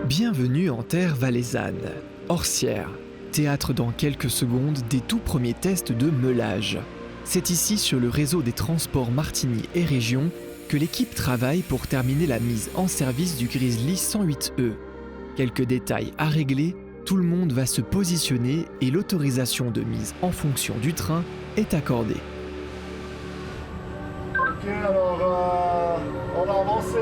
Bienvenue en terre valaisanne, Orsières, théâtre dans quelques secondes des tout premiers tests de meulage. C'est ici, sur le réseau des transports Martigny et Région, que l'équipe travaille pour terminer la mise en service du Grizzly 108E. Quelques détails à régler, tout le monde va se positionner et l'autorisation de mise en fonction du train est accordée. Ok, alors on va avancer.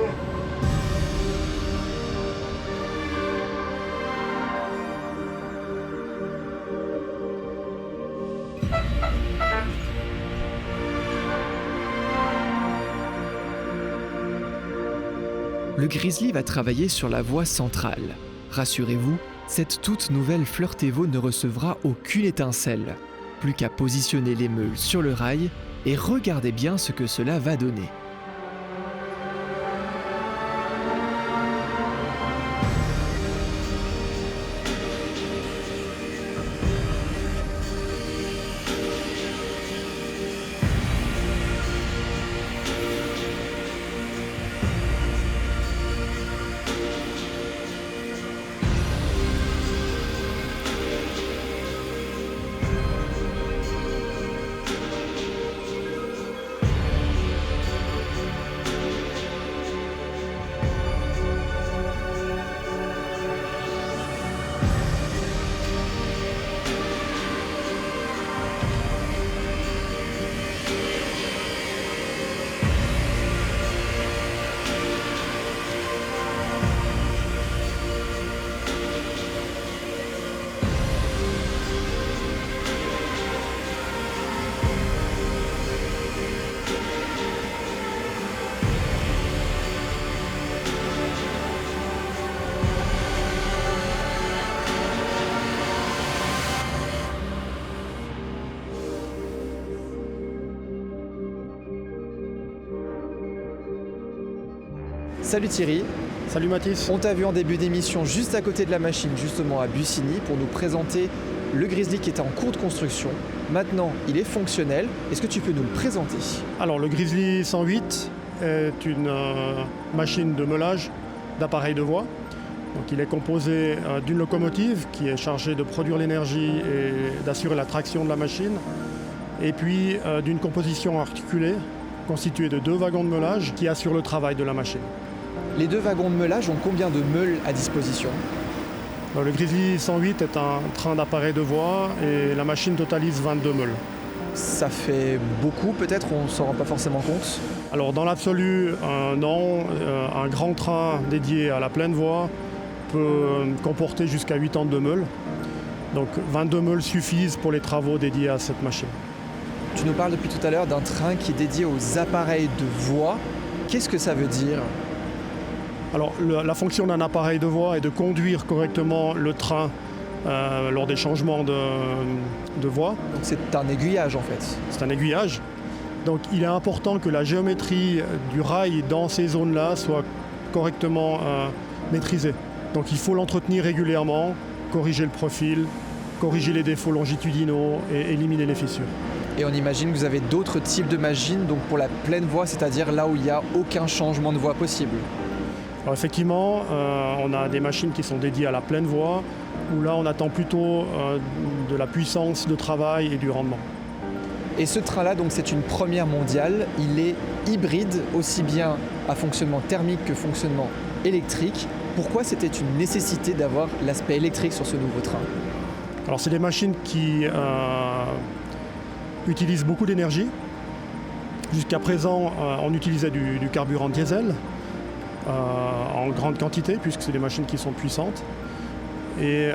Le Grizzly va travailler sur la voie centrale. Rassurez-vous, cette toute nouvelle Flirt-Evo ne recevra aucune étincelle. Plus qu'à positionner les meules sur le rail et regardez bien ce que cela va donner. Salut Thierry. Salut Mathis. On t'a vu en début d'émission juste à côté de la machine, justement à Bussigny, pour nous présenter le Grizzly qui était en cours de construction. Maintenant, il est fonctionnel. Est-ce que tu peux nous le présenter ? Alors le Grizzly 108 est une machine de meulage d'appareils de voie. Donc, il est composé d'une locomotive qui est chargée de produire l'énergie et d'assurer la traction de la machine, et puis d'une composition articulée constituée de 2 wagons de meulage qui assurent le travail de la machine. Les 2 wagons de meulage ont combien de meules à disposition ? Alors, le Grizzly 108 est un train d'appareil de voie et la machine totalise 22 meules. Ça fait beaucoup peut-être, on ne s'en rend pas forcément compte. Alors dans l'absolu, non, un grand train dédié à la pleine voie peut comporter jusqu'à 82 meules. Donc 22 meules suffisent pour les travaux dédiés à cette machine. Tu nous parles depuis tout à l'heure d'un train qui est dédié aux appareils de voie. Qu'est-ce que ça veut dire ? Alors la fonction d'un appareil de voie est de conduire correctement le train lors des changements de voie. Donc c'est un aiguillage en fait. C'est un aiguillage. Donc il est important que la géométrie du rail dans ces zones-là soit correctement maîtrisée. Donc il faut l'entretenir régulièrement, corriger le profil, corriger les défauts longitudinaux et éliminer les fissures. Et on imagine que vous avez d'autres types de machines, donc pour la pleine voie, c'est-à-dire là où il n'y a aucun changement de voie possible. Alors effectivement, on a des machines qui sont dédiées à la pleine voie, où là on attend plutôt de la puissance de travail et du rendement. Et ce train-là, donc c'est une première mondiale, il est hybride, aussi bien à fonctionnement thermique que fonctionnement électrique. Pourquoi c'était une nécessité d'avoir l'aspect électrique sur ce nouveau train ? Alors c'est des machines qui utilisent beaucoup d'énergie. Jusqu'à présent, on utilisait du carburant diesel en grande quantité, puisque c'est des machines qui sont puissantes. Et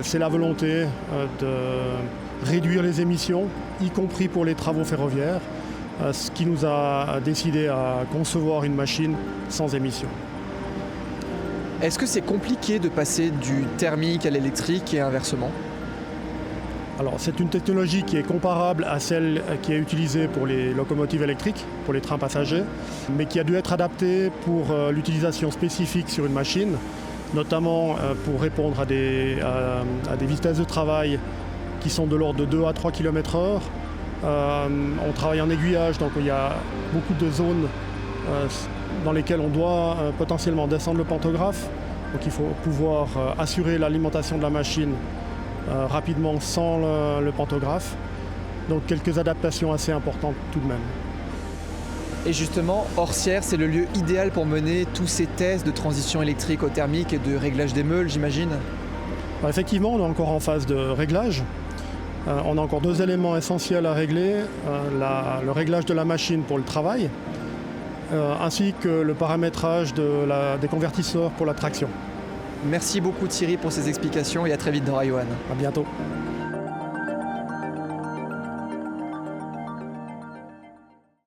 c'est la volonté de réduire les émissions, y compris pour les travaux ferroviaires, ce qui nous a décidé à concevoir une machine sans émissions. Est-ce que c'est compliqué de passer du thermique à l'électrique et inversement ? Alors c'est une technologie qui est comparable à celle qui est utilisée pour les locomotives électriques, pour les trains passagers, mais qui a dû être adaptée pour l'utilisation spécifique sur une machine, notamment pour répondre à des vitesses de travail qui sont de l'ordre de 2 à 3 km/h. On travaille en aiguillage, donc il y a beaucoup de zones dans lesquelles on doit potentiellement descendre le pantographe Donc il faut pouvoir assurer l'alimentation de la machine rapidement sans le pantographe. Donc quelques adaptations assez importantes tout de même. Et justement, Orsières, c'est le lieu idéal pour mener tous ces tests de transition électrique au thermique et de réglage des meules, j'imagine? Effectivement, on est encore en phase de réglage. On a encore 2 éléments essentiels à régler, le réglage de la machine pour le travail, ainsi que le paramétrage des convertisseurs pour la traction. Merci beaucoup Thierry pour ces explications et à très vite dans Rayoane. À bientôt.